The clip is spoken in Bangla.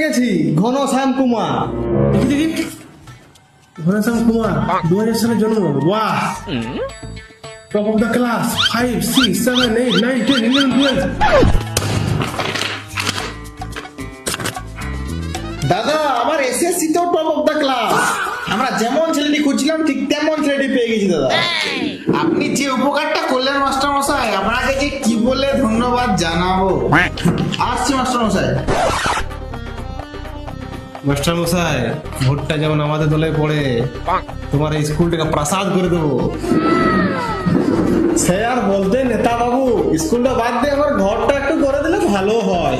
গেছি, ঘনশ্যাম কুমার। দেখি ঘনশ্যাম কুমার 2000 সালে জন্ম। বাহ, টপ অফ দ্য ক্লাস 5 6 7 8 9 10 11 12। দাদা আমার এসএসসি তেও টপ অফ দ্য ক্লাস। আমরা যেমন ছেলেটি খুঁজছিলাম ঠিক তেমন ছেলেটি পেয়ে গেছি দাদা। আপনি যে উপকারটা করলেন মাস্টার মশাই, আপনাকে যে কি বলে ধন্যবাদ জানাবো। আসছি মাস্টার মশাই। মাস্টার মশাই, ভোটটা যেমন আমাদের দলে পড়ে, তোমার এই স্কুলটাকে প্রাসাদ করে দেবো। সে আর বলতে নেতা বাবু, স্কুলটা বাদ দিয়ে আমার ঘরটা একটু করে দিলে ভালো হয়।